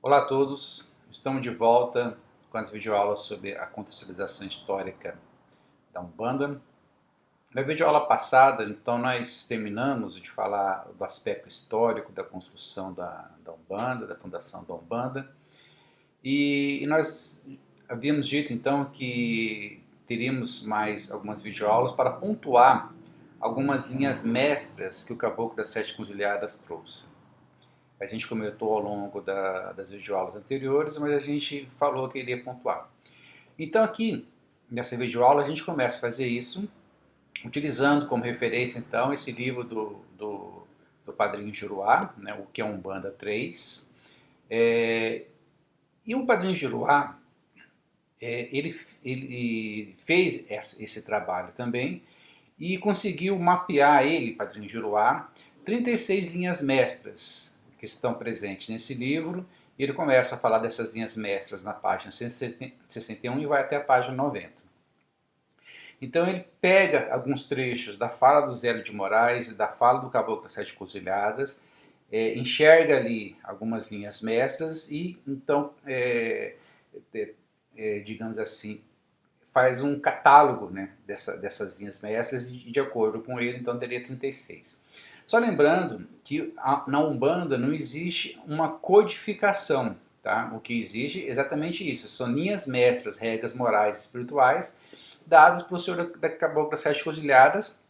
Olá a todos, estamos de volta com as videoaulas sobre a contextualização histórica da Umbanda. Na videoaula passada, então, nós terminamos de falar do aspecto histórico da construção da Umbanda, da fundação da Umbanda, e nós havíamos dito então que teríamos mais algumas videoaulas para pontuar algumas linhas mestras que o Caboclo das Sete Encruzilhadas trouxe. A gente comentou ao longo das videoaulas anteriores, mas a gente falou que iria pontuar. Então aqui, nessa videoaula, a gente começa a fazer isso, utilizando como referência então esse livro do Padrinho Juruá, né, o que é Umbanda 3. E o Padrinho Juruá, ele fez esse trabalho também e conseguiu mapear Padrinho Juruá, 36 linhas mestras que estão presentes nesse livro, e ele começa a falar dessas linhas mestras na página 161 e vai até a página 90. Então ele pega alguns trechos da fala do Zélio de Moraes e da fala do Caboclo das Sete Encruzilhadas, enxerga ali algumas linhas mestras e então, digamos assim, faz um catálogo, né, dessas linhas mestras e de acordo com ele então teria 36. Só lembrando que na Umbanda não existe uma codificação, tá? O que existe é exatamente isso, são linhas mestras, regras morais e espirituais dadas pelo senhor da Caboclo das Sete Encruzilhadas,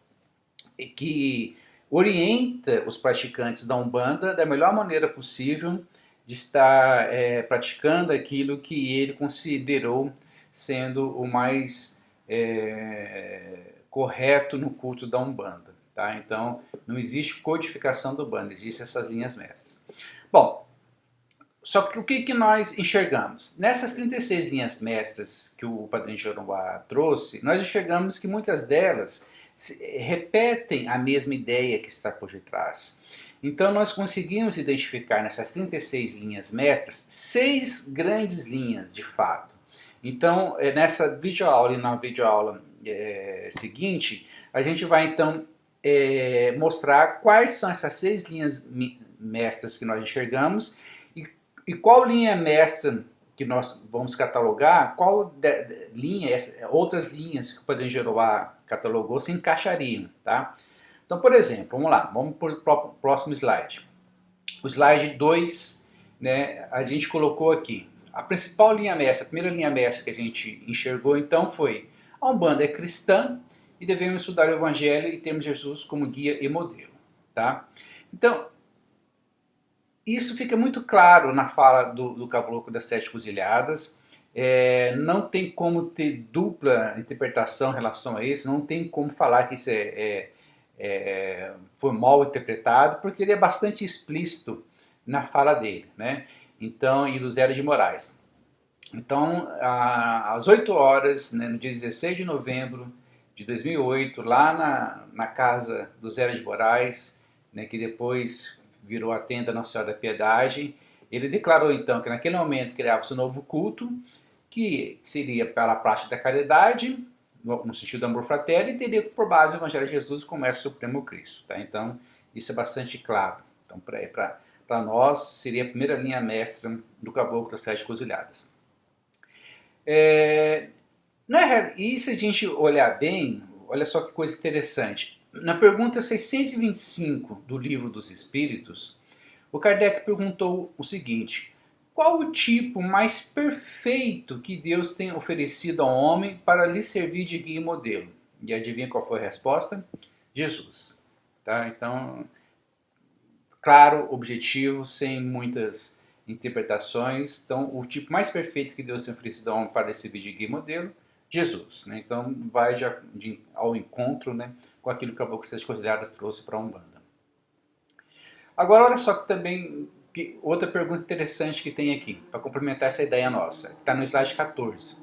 que orienta os praticantes da Umbanda da melhor maneira possível de estar praticando aquilo que ele considerou sendo o mais correto no culto da Umbanda. Tá? Então, não existe codificação do Umbanda, existem essas linhas mestras. Bom, só que o que nós enxergamos? Nessas 36 linhas mestras que o Padrinho Juruá trouxe, nós enxergamos que muitas delas repetem a mesma ideia que está por detrás. Então nós conseguimos identificar nessas 36 linhas mestras 6 grandes linhas de fato. Então nessa videoaula e na videoaula seguinte, a gente vai então mostrar quais são essas 6 linhas mestras que nós enxergamos e qual linha mestra que nós vamos catalogar, qual linha, outras linhas que o Padrinho Juruá catalogou se encaixariam, tá? Então, por exemplo, vamos lá, vamos para o próximo slide. O slide 2, né, a gente colocou aqui. A principal linha mestra, a primeira linha mestra que a gente enxergou então foi: a Umbanda é cristã e devemos estudar o Evangelho e termos Jesus como guia e modelo, tá? Então, isso fica muito claro na fala do Caboclo das Sete Encruzilhadas. Não tem como ter dupla interpretação em relação a isso, não tem como falar que isso foi mal interpretado, porque ele é bastante explícito na fala dele, né? Então, e do Zélio de Moraes. Então, às 8 horas, né, no dia 16 de novembro de 2008, lá na casa do Zélio de Moraes, né, que depois virou a tenda Nossa Senhora da Piedade, ele declarou então que naquele momento criava-se um novo culto, que seria pela prática da caridade, no sentido do amor fraterno, e teria por base o Evangelho de Jesus como é o Supremo Cristo. Tá? Então, isso é bastante claro. Então, para nós, seria a primeira linha mestra do Caboclo das Sete Encruzilhadas. E se a gente olhar bem, olha só que coisa interessante. Na pergunta 625 do Livro dos Espíritos, o Kardec perguntou o seguinte: qual o tipo mais perfeito que Deus tem oferecido ao homem para lhe servir de guia e modelo? E adivinha qual foi a resposta? Jesus. Tá? Então, claro, objetivo, sem muitas interpretações. Então, o tipo mais perfeito que Deus tem oferecido ao homem para lhe servir de guia e modelo, Jesus. Né? Então, vai ao encontro, né, com aquilo que a Caboclo das Sete Encruzilhadas trouxe para a Umbanda. Agora, olha só que também outra pergunta interessante que tem aqui, para complementar essa ideia nossa, está no slide 14.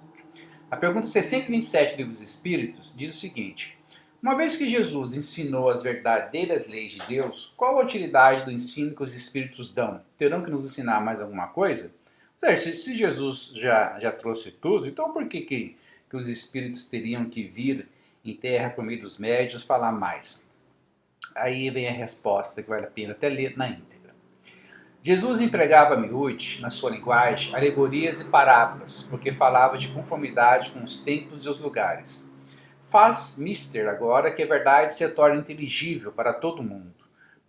A pergunta 627 do Livro dos Espíritos diz o seguinte: uma vez que Jesus ensinou as verdadeiras leis de Deus, qual a utilidade do ensino que os Espíritos dão? Terão que nos ensinar mais alguma coisa? Ou seja, se Jesus já trouxe tudo, então por que os Espíritos teriam que vir em terra por meio dos médiuns falar mais? Aí vem a resposta que vale a pena até ler na íntegra. Jesus empregava a miúde, na sua linguagem, alegorias e parábolas, porque falava de conformidade com os tempos e os lugares. Faz mister agora que a verdade se torne inteligível para todo mundo.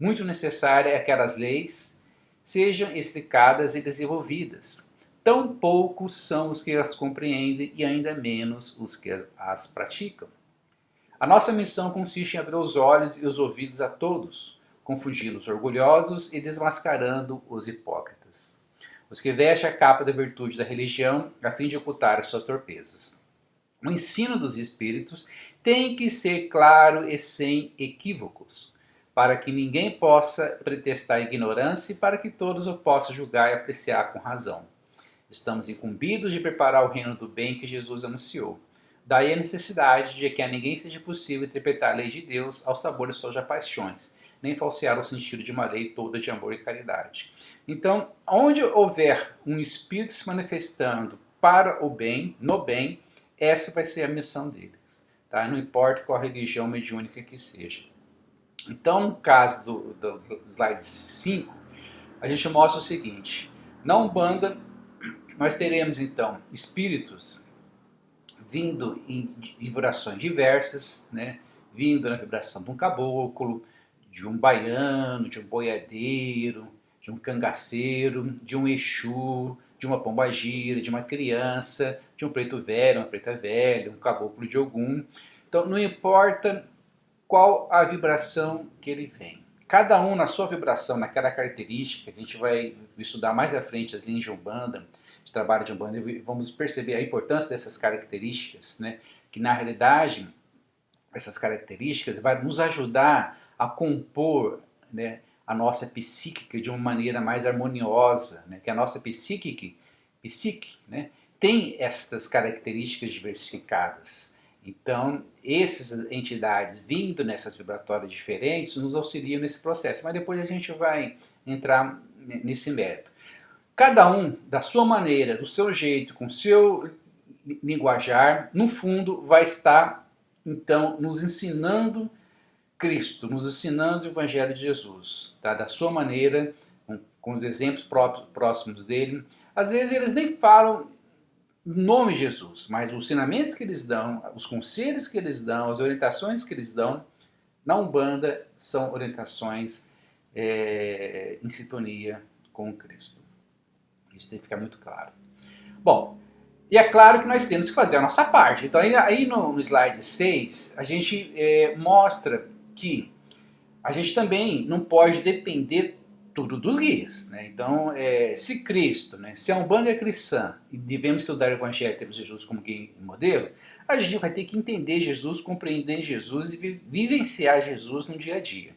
Muito necessária é que aquelas leis sejam explicadas e desenvolvidas. Tão poucos são os que as compreendem e ainda menos os que as praticam. A nossa missão consiste em abrir os olhos e os ouvidos a todos, confundindo os orgulhosos e desmascarando os hipócritas. Os que vestem a capa da virtude da religião a fim de ocultar as suas torpezas. O ensino dos espíritos tem que ser claro e sem equívocos, para que ninguém possa pretextar ignorância e para que todos o possam julgar e apreciar com razão. Estamos incumbidos de preparar o reino do bem que Jesus anunciou. Daí a necessidade de que a ninguém seja possível interpretar a lei de Deus ao sabor de suas paixões, nem falsear o sentido de uma lei toda de amor e caridade. Então, onde houver um espírito se manifestando para o bem, no bem, essa vai ser a missão deles. Tá? Não importa qual religião mediúnica que seja. Então, no caso do slide 5, a gente mostra o seguinte. Na Umbanda, nós teremos então espíritos vindo em vibrações diversas, né? Vindo na vibração de um caboclo, de um baiano, de um boiadeiro, de um cangaceiro, de um exu, de uma pombagira, de uma criança, de um preto velho, uma preta velha, um caboclo de Ogum. Então não importa qual a vibração que ele vem. Cada um na sua vibração, naquela característica, a gente vai estudar mais à frente as linhas de Umbanda, de trabalho de Umbanda, e vamos perceber a importância dessas características, né? Que na realidade, essas características vão nos ajudar a compor, né, a nossa psíquica de uma maneira mais harmoniosa, né? Que a nossa psique, né, tem essas características diversificadas. Então, essas entidades vindo nessas vibratórias diferentes nos auxiliam nesse processo, mas depois a gente vai entrar nesse mérito. Cada um, da sua maneira, do seu jeito, com o seu linguajar, no fundo vai estar, então, nos ensinando Cristo, nos ensinando o Evangelho de Jesus, tá? Da sua maneira, com os exemplos próximos dele. Às vezes eles nem falam o nome de Jesus, mas os ensinamentos que eles dão, os conselhos que eles dão, as orientações que eles dão, na Umbanda são orientações em sintonia com Cristo. Isso tem que ficar muito claro. Bom, e é claro que nós temos que fazer a nossa parte. Então aí no slide 6, a gente mostra que a gente também não pode depender tudo dos guias. Né? Então, se Cristo, né, se a Umbanda é cristã e devemos estudar o Evangelho e temos Jesus como guia e modelo, a gente vai ter que entender Jesus, compreender Jesus e vivenciar Jesus no dia a dia.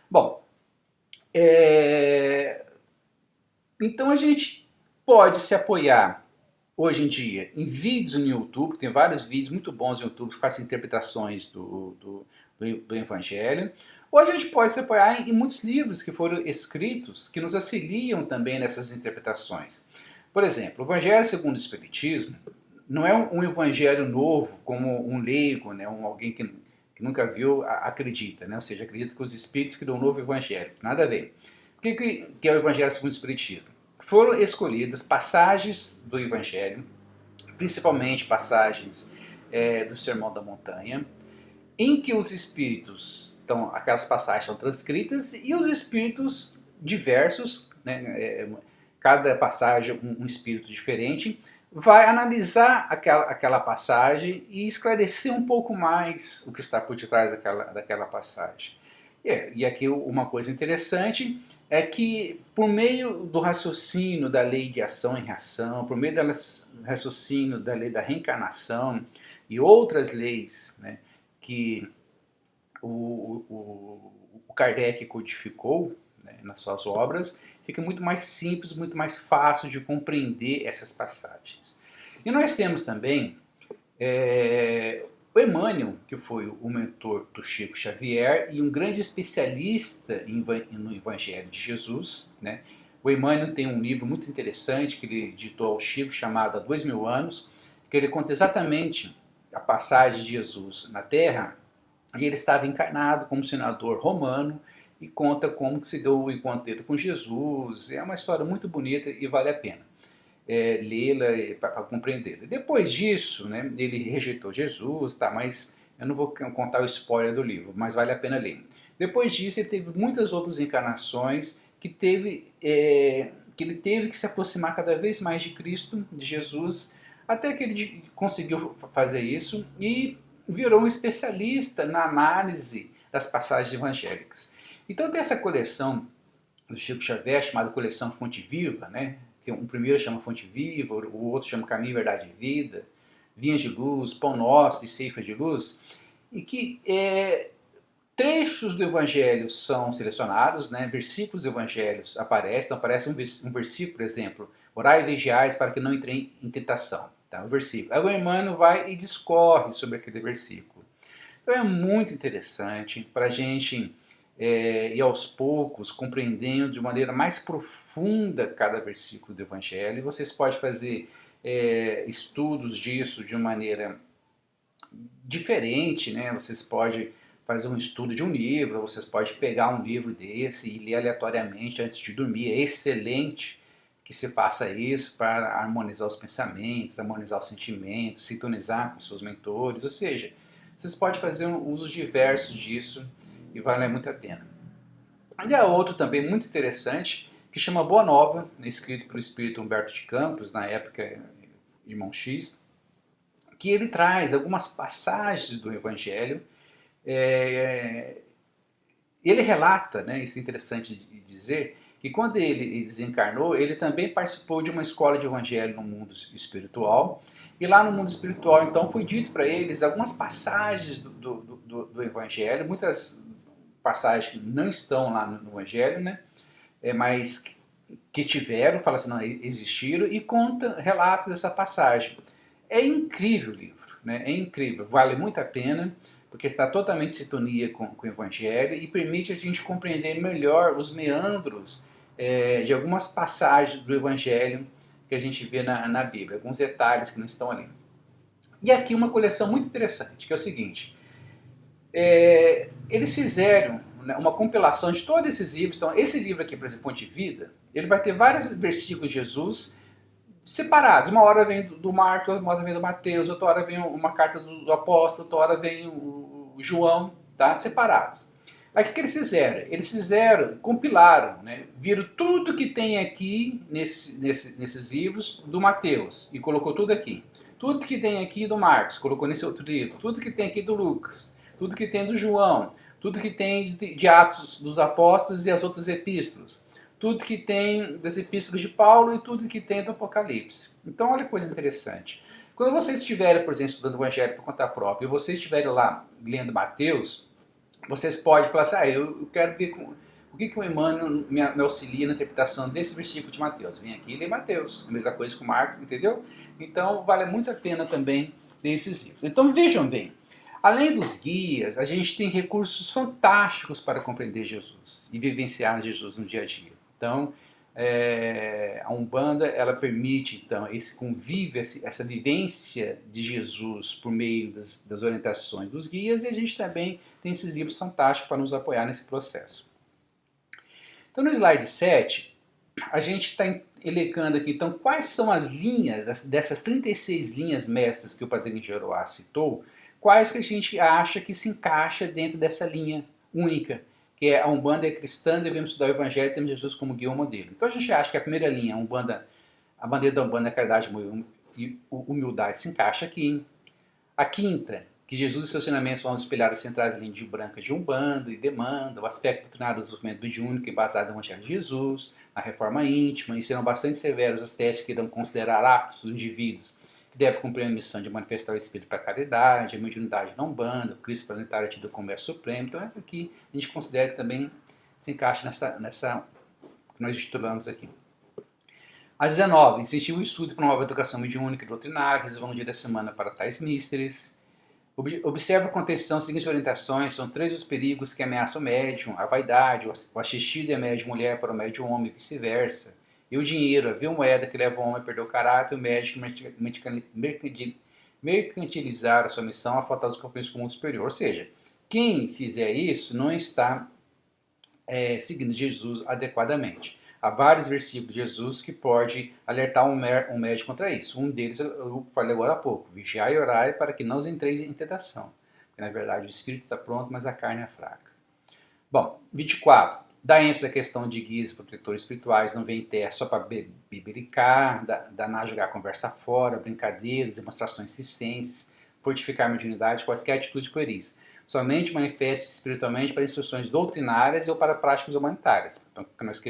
Bom, então a gente pode se apoiar hoje em dia em vídeos no YouTube, tem vários vídeos muito bons no YouTube que fazem interpretações do Evangelho. Ou a gente pode se apoiar em muitos livros que foram escritos que nos auxiliam também nessas interpretações. Por exemplo, o Evangelho segundo o Espiritismo não é um evangelho novo, como um leigo, né, alguém que nunca viu, acredita, né? Ou seja, acredita que os espíritos criam um novo evangelho. Nada a ver. O que é o Evangelho segundo o Espiritismo? Foram escolhidas passagens do Evangelho, principalmente passagens do Sermão da Montanha, em que os espíritos, então, aquelas passagens são transcritas e os espíritos diversos, né, cada passagem um espírito diferente, vai analisar aquela passagem e esclarecer um pouco mais o que está por detrás daquela passagem. E aqui uma coisa interessante é que por meio do raciocínio da lei de ação e reação, por meio do raciocínio da lei da reencarnação e outras leis, né, que o Kardec codificou, né, nas suas obras, fica muito mais simples, muito mais fácil de compreender essas passagens. E nós temos também o Emmanuel, que foi o mentor do Chico Xavier e um grande especialista no Evangelho de Jesus. Né? O Emmanuel tem um livro muito interessante que ele ditou ao Chico, chamado Há 2000 anos, que ele conta exatamente a passagem de Jesus na Terra, e ele estava encarnado como senador romano, e conta como que se deu o encontro dele com Jesus. É uma história muito bonita e vale a pena lê-la para compreendê-la. Depois disso, né, ele rejeitou Jesus, tá, mas eu não vou contar o spoiler do livro, mas vale a pena ler. Depois disso, ele teve muitas outras encarnações que ele teve que se aproximar cada vez mais de Cristo, de Jesus, até que ele conseguiu fazer isso e virou um especialista na análise das passagens evangélicas. Então tem essa coleção do Chico Xavier, chamada Coleção Fonte Viva, né? Um primeiro chama Fonte Viva, o outro chama Caminho, Verdade e Vida, Vinhas de Luz, Pão Nosso e Ceifa de Luz, e que trechos do Evangelho são selecionados, né? Versículos do Evangelho aparecem, então aparece um versículo, por exemplo, orai e vigiais para que não entrem em tentação. Tá? O versículo. Aí o irmão vai e discorre sobre aquele versículo. Então é muito interessante para a gente ir aos poucos compreendendo de maneira mais profunda cada versículo do Evangelho. E vocês podem fazer estudos disso de uma maneira diferente, né? Vocês podem fazer um estudo de um livro, vocês podem pegar um livro desse e ler aleatoriamente antes de dormir. É excelente que se faça isso para harmonizar os pensamentos, harmonizar os sentimentos, sintonizar com seus mentores, ou seja, vocês podem fazer usos diversos disso e vale muito a pena. E há outro também muito interessante que chama Boa Nova, escrito pelo espírito Humberto de Campos, na época Irmão X, que ele traz algumas passagens do Evangelho. Ele relata, né, isso é interessante de dizer, que quando ele desencarnou, ele também participou de uma escola de evangelho no mundo espiritual, e lá no mundo espiritual, então, foi dito para eles algumas passagens do evangelho, muitas passagens que não estão lá no evangelho, né, mas que tiveram, fala assim, não, existiram, e conta relatos dessa passagem. É incrível o livro, né, é incrível, vale muito a pena, porque está totalmente em sintonia com o Evangelho e permite a gente compreender melhor os meandros de algumas passagens do Evangelho que a gente vê na Bíblia, alguns detalhes que não estão ali. E aqui uma coleção muito interessante, que é o seguinte, eles fizeram uma compilação de todos esses livros. Então esse livro aqui, por exemplo, Fonte de Vida, ele vai ter vários versículos de Jesus separados. Uma hora vem do Marcos, uma hora vem do Mateus, outra hora vem uma carta do apóstolo, outra hora vem o João, tá? Separados. Aí o que eles fizeram? Eles compilaram, né? Viram tudo que tem aqui nesses livros do Mateus e colocou tudo aqui. Tudo que tem aqui do Marcos, colocou nesse outro livro. Tudo que tem aqui do Lucas. Tudo que tem do João. Tudo que tem de Atos dos Apóstolos e as outras epístolas. Tudo que tem das epístolas de Paulo e tudo que tem do Apocalipse. Então, olha que coisa interessante. Quando vocês estiverem, por exemplo, estudando o Evangelho por conta própria, e vocês estiverem lá lendo Mateus, vocês podem falar assim, eu quero ver o que o Emmanuel me auxilia na interpretação desse versículo de Mateus. Vem aqui e lê Mateus, a mesma coisa com Marcos, entendeu? Então, vale muito a pena também ler esses livros. Então, vejam bem, além dos guias, a gente tem recursos fantásticos para compreender Jesus e vivenciar Jesus no dia a dia. Então, a Umbanda, ela permite então esse convívio, essa vivência de Jesus por meio das orientações dos guias, e a gente também tem esses livros fantásticos para nos apoiar nesse processo. Então, no slide 7, a gente está elencando aqui, então, quais são as linhas, dessas 36 linhas mestras que o Padre Jeroá citou, quais que a gente acha que se encaixa dentro dessa linha única, que é a Umbanda é cristã, devemos estudar o Evangelho e temos Jesus como guia ou modelo. Então a gente acha que a primeira linha, a bandeira da Umbanda é caridade e humildade, se encaixa aqui. A quinta, que Jesus e seus ensinamentos vão espelhar as centrais linhas de branca de Umbanda e demanda, o aspecto doutrinário do desenvolvimento mediúnico embasado no Evangelho de Jesus, a reforma íntima, e serão bastante severos os testes que irão considerar aptos os indivíduos que deve cumprir a missão de manifestar o Espírito para a caridade, a mediunidade na Umbanda, o Cristo planetário tido como é supremo. Então, essa aqui a gente considera que também se encaixa nessa que nós titulamos aqui. A 19, incentivo o estudo para uma nova educação mediúnica e doutrinária, reservando um dia da semana para tais místeres. Observa com atenção as seguintes orientações, são 3 os perigos que ameaçam o médium, a vaidade, o assistido e a médium mulher para o médium homem e vice-versa. E o dinheiro, a vil moeda que leva o homem a perder o caráter, e o médico mercantilizar a sua missão a faltar os compromissos com o mundo superior. Ou seja, quem fizer isso não está seguindo Jesus adequadamente. Há vários versículos de Jesus que pode alertar um médico contra isso. Um deles eu falei agora há pouco: vigiai e orai para que não os entreis em tentação. Porque, na verdade, o espírito está pronto, mas a carne é fraca. Bom, 24. Dá ênfase à questão de guias e protetores espirituais, não vem em terra só para bebericar, danar, jogar a conversa fora, brincadeiras, demonstrações insistentes, fortificar a mediunidade, qualquer atitude pueris. Somente manifeste espiritualmente para instruções doutrinárias ou para práticas humanitárias. Então, o que nós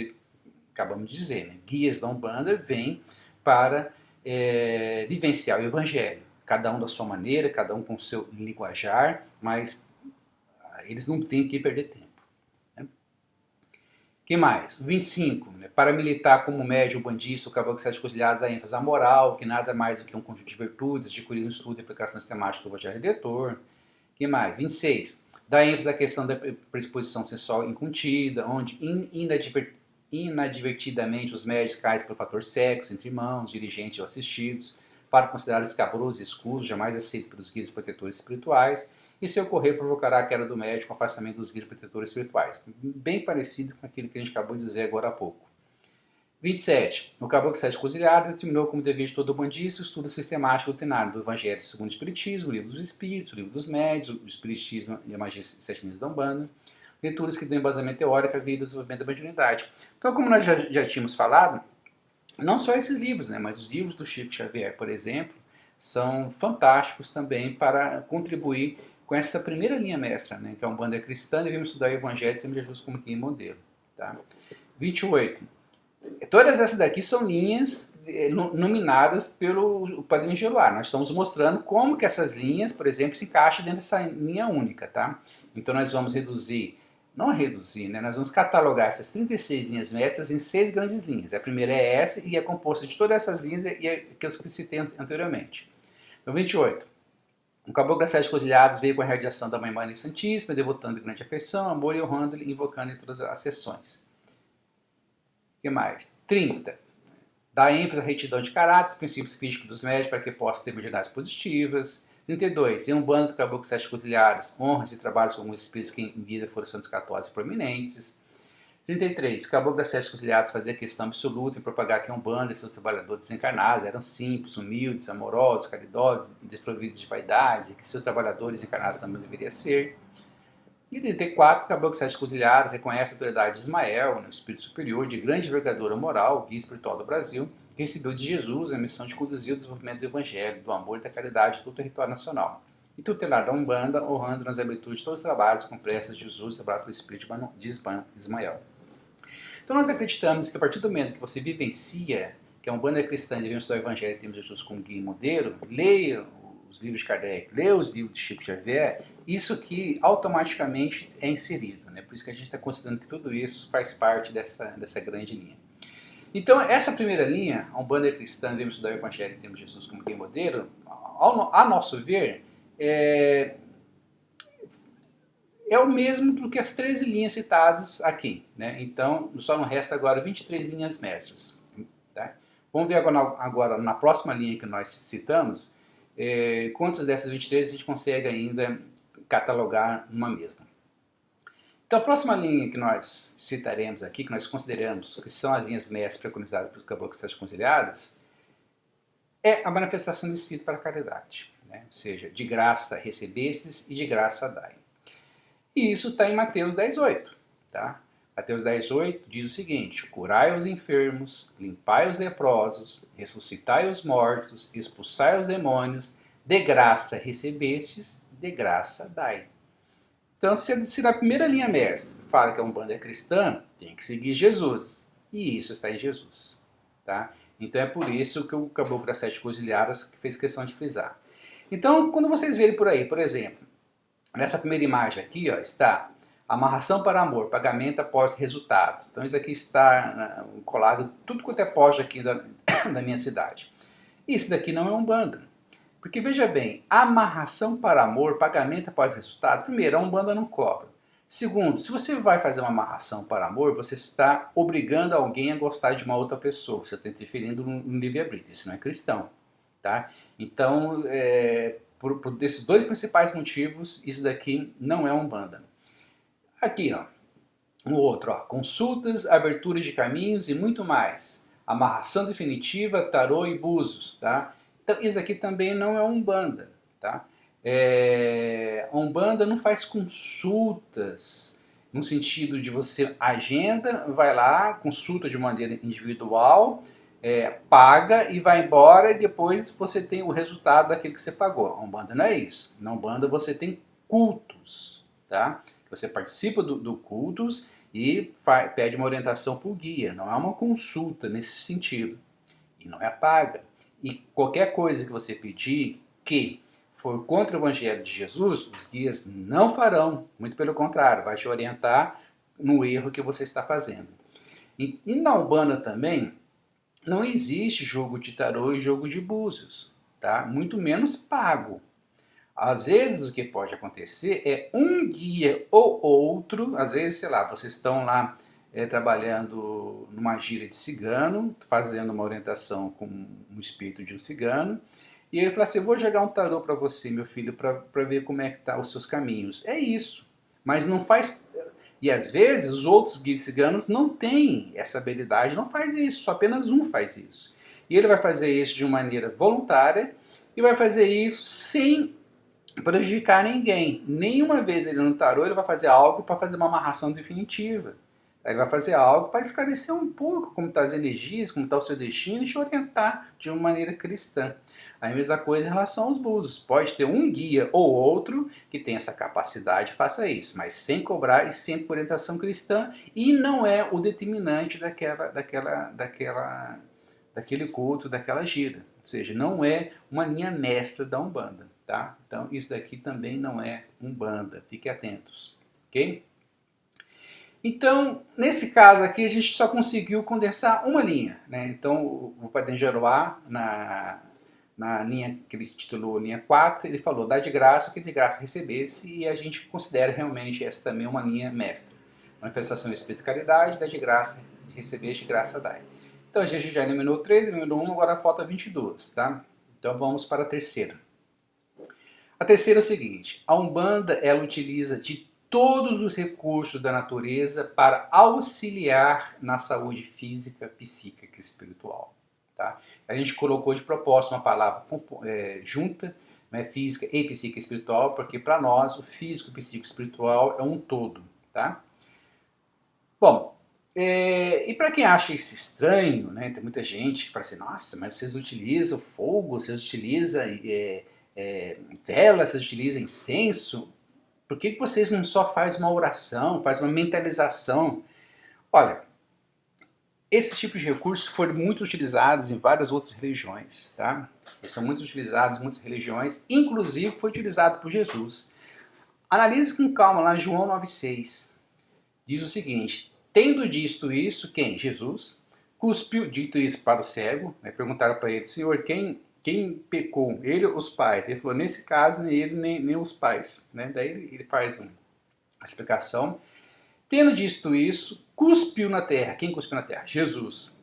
acabamos de dizer, né? Guias da Umbanda vêm para vivenciar o Evangelho, cada um da sua maneira, cada um com o seu linguajar, mas eles não têm que perder tempo. Que mais? 25. Né? Para militar como médium, bandista, o caboclo de sete encruzilhadas dá ênfase à moral, que nada mais do que um conjunto de virtudes, de cuidado, estudo e aplicação sistemática do Evangelho Redentor. Que mais? 26. Dá ênfase à questão da predisposição sensual incontida, onde inadvertidamente os médios caem pelo fator sexo, entre irmãos, dirigentes ou assistidos, para considerar escabroso e escuso, jamais aceito pelos guias e protetores espirituais, e se ocorrer provocará a queda do médium com afastamento dos guias e protetores espirituais. Bem parecido com aquilo que a gente acabou de dizer agora há pouco. 27. O Caboclo Sete Encruzilhadas determinou como dever de todo bandista o estudo sistemático doutrinário do Evangelho segundo o Espiritismo, o Livro dos Espíritos, o Livro dos Médios, o Espiritismo e a Magia Sete Linhas da Umbanda, leituras que dão embasamento teórico à vida do desenvolvimento da mediunidade. Então, como nós já tínhamos falado, não só esses livros, né, mas os livros do Chico Xavier, por exemplo, são fantásticos também para contribuir com essa primeira linha mestra, né, que é a Umbanda cristã, devemos estudar o Evangelho e temos Jesus como guia e modelo. Tá? 28. Todas essas daqui são linhas nominadas pelo Padrinho Geruar. Nós estamos mostrando como que essas linhas, por exemplo, se encaixam dentro dessa linha única. Tá? Então nós vamos nós vamos catalogar essas 36 linhas mestras em 6 grandes linhas. A primeira é essa e é composta de todas essas linhas e aquelas que citei anteriormente. Então, 28. O Caboclo das Sete Encruzilhadas veio com a radiação da Mãe Maria Santíssima, devotando de grande afeição, amor e honrando-lhe, invocando em todas as sessões. O que mais? 30. Dá ênfase à retidão de caráter, princípios críticos dos médios para que possam ter mediunidades positivas. 32. Em Umbanda do Caboclo Sete Encruzilhadas, honras e trabalhos com alguns espíritos que em vida foram santos católicos proeminentes. 33. O Caboclo das Sete Encruzilhadas fazia questão absoluta em propagar que a Umbanda e seus trabalhadores desencarnados eram simples, humildes, amorosos, caridosos e desprovidos de vaidades, e que seus trabalhadores encarnados também deveriam ser. E 34. O Caboclo das Sete Encruzilhadas reconhece a autoridade de Ismael, um espírito superior de grande envergadura moral, guia espiritual do Brasil, que recebeu de Jesus a missão de conduzir o desenvolvimento do Evangelho, do amor e da caridade em todo o território nacional. E tutelar da Umbanda, honrando nas aberturas de todos os trabalhos com pressas de Jesus, trabalhado pelo espírito de Ismael. Então nós acreditamos que a partir do momento que você vivencia que a Umbanda cristã devemos estudar o Evangelho e temos Jesus como guia e modelo, leia os livros de Kardec, leia os livros de Chico Xavier, isso que automaticamente é inserido. Né? Por isso que a gente está considerando que tudo isso faz parte dessa grande linha. Então essa primeira linha, a Umbanda cristã devemos estudar o Evangelho e temos Jesus como guia e modelo, a nosso ver, é o mesmo do que as 13 linhas citadas aqui. Né? Então, só não resta agora 23 linhas mestras. Tá? Vamos ver agora na próxima linha que nós citamos, quantas dessas 23 a gente consegue ainda catalogar numa mesma. Então, a próxima linha que nós citaremos aqui, que nós consideramos que são as linhas mestras preconizadas pelo Caboclo Sete Encruzilhadas, é a manifestação do Espírito para a caridade. Né? Ou seja, de graça recebestes e de graça dai. E isso está em Mateus 10,8. Tá? Mateus 10,8 diz o seguinte: curai os enfermos, limpai os leprosos, ressuscitai os mortos, expulsai os demônios, de graça recebestes, de graça dai. Então, se na primeira linha mestra fala que a Umbanda é cristã, tem que seguir Jesus. E isso está em Jesus. Tá? Então é por isso que o Caboclo das Sete Encruzilhadas fez questão de frisar. Então, quando vocês verem por aí, por exemplo, nessa primeira imagem aqui, ó, está amarração para amor, pagamento após resultado. Então isso aqui está colado tudo quanto é poste aqui da minha cidade. Isso daqui não é Umbanda. Porque veja bem, amarração para amor, pagamento após resultado, primeiro, a Umbanda não cobra. Segundo, se você vai fazer uma amarração para amor, você está obrigando alguém a gostar de uma outra pessoa. Você está interferindo no livre-arbítrio. Isso não é cristão. Tá? Então, por esses dois principais motivos, isso daqui não é Umbanda. Aqui, ó, Um outro, ó, consultas, aberturas de caminhos e muito mais. Amarração definitiva, tarô e búzios, tá? Então, isso aqui também não é Umbanda, tá? A Umbanda não faz consultas no sentido de você agenda, vai lá, consulta de maneira individual, paga e vai embora e depois você tem o resultado daquilo que você pagou. A Umbanda não é isso. Na Umbanda você tem cultos, tá? Você participa do cultos e pede uma orientação para o guia. Não é uma consulta nesse sentido. E não é paga. E qualquer coisa que você pedir que for contra o Evangelho de Jesus, os guias não farão. Muito pelo contrário, vai te orientar no erro que você está fazendo. E na Umbanda também não existe jogo de tarô e jogo de búzios, tá? Muito menos pago. Às vezes o que pode acontecer é um guia ou outro, às vezes, sei lá, vocês estão lá trabalhando numa gira de cigano, fazendo uma orientação com um espírito de um cigano, e ele fala assim, eu vou jogar um tarô para você, meu filho, para ver como é que tá os seus caminhos. É isso, mas não faz... E às vezes os outros guias ciganos não têm essa habilidade, não faz isso, só apenas um faz isso. E ele vai fazer isso de uma maneira voluntária e vai fazer isso sem prejudicar ninguém. Nenhuma vez ele no tarô ele vai fazer algo para fazer uma amarração definitiva. Ele vai fazer algo para esclarecer um pouco como estão as energias, como está o seu destino e te orientar de uma maneira cristã. A mesma coisa em relação aos búzios. Pode ter um guia ou outro que tem essa capacidade, faça isso, mas sem cobrar e sempre com orientação cristã, e não é o determinante daquele culto, daquela gira. Ou seja, não é uma linha mestra da Umbanda. Tá? Então isso daqui também não é Umbanda, fiquem atentos, ok? Então, nesse caso aqui, a gente só conseguiu condensar uma linha, né? Então, o Padre Jeroá, na linha que ele titulou linha 4, ele falou, dá de graça o que de graça recebesse, e a gente considera realmente essa também uma linha mestra. Manifestação do Espírito de Caridade, dá de graça, receber de graça dai. Então, a gente já eliminou 3, eliminou 1, agora falta 22, tá? Então, vamos para a terceira. A terceira é o seguinte, a Umbanda ela utiliza de todos os recursos da natureza para auxiliar na saúde física, psíquica e espiritual. Tá? A gente colocou de propósito uma palavra junta, né, física e psíquica e espiritual, porque para nós o físico, psíquico e espiritual é um todo. Tá? Bom, e para quem acha isso estranho, né, tem muita gente que fala assim, nossa, mas vocês utilizam fogo, vocês utilizam vela, vocês utilizam incenso, por que vocês não só fazem uma oração, fazem uma mentalização? Olha, esses tipos de recursos foram muito utilizados em várias outras religiões, tá? Eles são muito utilizados em muitas religiões, inclusive foi utilizado por Jesus. Analise com calma lá João 9,6. Diz o seguinte, tendo dito isso, quem? Jesus, cuspiu, dito isso para o cego, né? Perguntaram para ele, Senhor, quem pecou? Ele ou os pais? Ele falou, nesse caso, nem ele nem os pais. Né? Daí ele faz uma explicação. Tendo dito isso, cuspiu na terra. Quem cuspiu na terra? Jesus.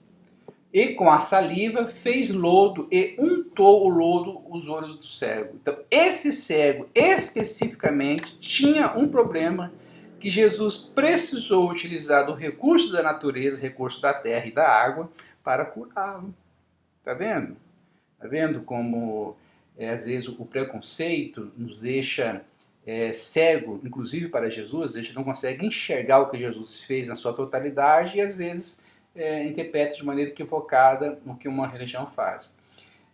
E com a saliva fez lodo e untou o lodo os olhos do cego. Então, esse cego, especificamente, tinha um problema que Jesus precisou utilizar do recurso da natureza, recurso da terra e da água, para curá-lo. Tá vendo? Tá vendo como, às vezes, o preconceito nos deixa cego, inclusive para Jesus, a gente não consegue enxergar o que Jesus fez na sua totalidade e, às vezes, interpreta de maneira equivocada o que uma religião faz.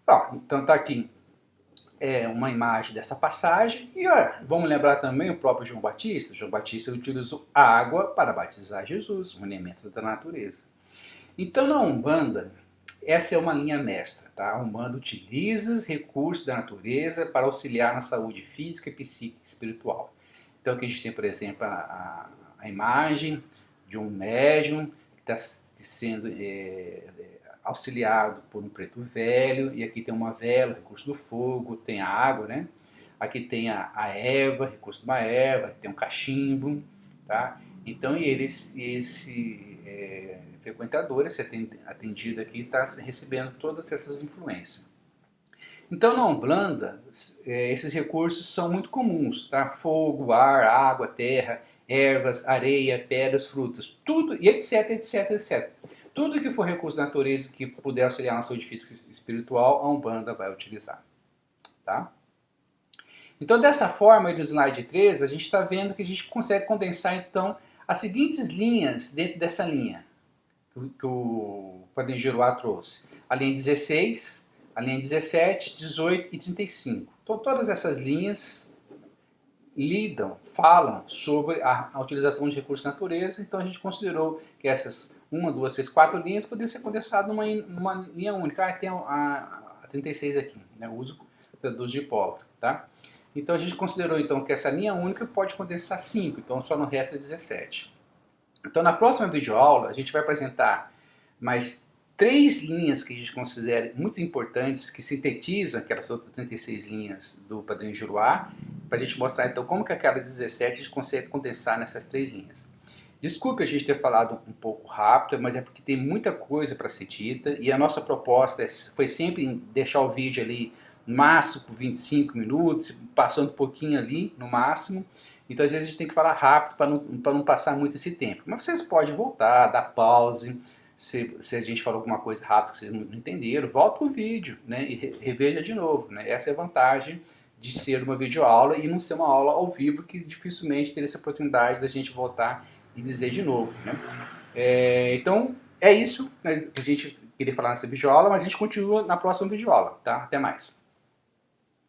Bom, então tá aqui uma imagem dessa passagem. E vamos lembrar também o próprio João Batista. João Batista utilizou a água para batizar Jesus, um elemento da natureza. Então, na Umbanda, essa é uma linha mestra. Tá? A Umbanda utiliza os recursos da natureza para auxiliar na saúde física, psíquica e espiritual. Então, aqui a gente tem, por exemplo, a imagem de um médium que está sendo auxiliado por um preto velho, e aqui tem uma vela, recurso do fogo, tem a água, né? Aqui tem a erva, recurso de uma erva, tem um cachimbo, tá? Então, esse frequentador, esse atendido aqui, está recebendo todas essas influências. Então, na Umbanda, esses recursos são muito comuns, tá? Fogo, ar, água, terra, ervas, areia, pedras, frutas, tudo, e etc, etc, etc. Tudo que for recurso da natureza que puder auxiliar na saúde física e espiritual, a Umbanda vai utilizar. Tá? Então, dessa forma, aí no slide 3, a gente está vendo que a gente consegue condensar, então, as seguintes linhas dentro dessa linha que o Padre Giroá trouxe. A linha 16, a linha 17, 18 e 35. Então, todas essas linhas falam sobre a utilização de recursos de natureza, então a gente considerou que essas 1, 2, 3, 4 linhas poderiam ser condensadas numa linha única. Tem a 36 aqui, né, o uso dos dipólogos, tá? Então a gente considerou então que essa linha única pode condensar 5, então só não resta 17. Então na próxima videoaula a gente vai apresentar mais 3 linhas que a gente considera muito importantes, que sintetizam aquelas outras 36 linhas do Padrinho Juruá, para a gente mostrar então como que aquelas 17 a gente consegue condensar nessas 3 linhas. Desculpe a gente ter falado um pouco rápido, mas é porque tem muita coisa para ser dita e a nossa proposta foi sempre deixar o vídeo ali no máximo por 25 minutos, passando um pouquinho ali no máximo. Então às vezes a gente tem que falar rápido para não passar muito esse tempo. Mas vocês podem voltar, dar pause, se a gente falou alguma coisa rápida que vocês não entenderam, volta o vídeo, né, e reveja de novo. Né? Essa é a vantagem de ser uma videoaula e não ser uma aula ao vivo, que dificilmente teria essa oportunidade da gente voltar e dizer de novo. Né? Então é isso que a gente queria falar nessa videoaula, mas a gente continua na próxima videoaula. Tá? Até mais.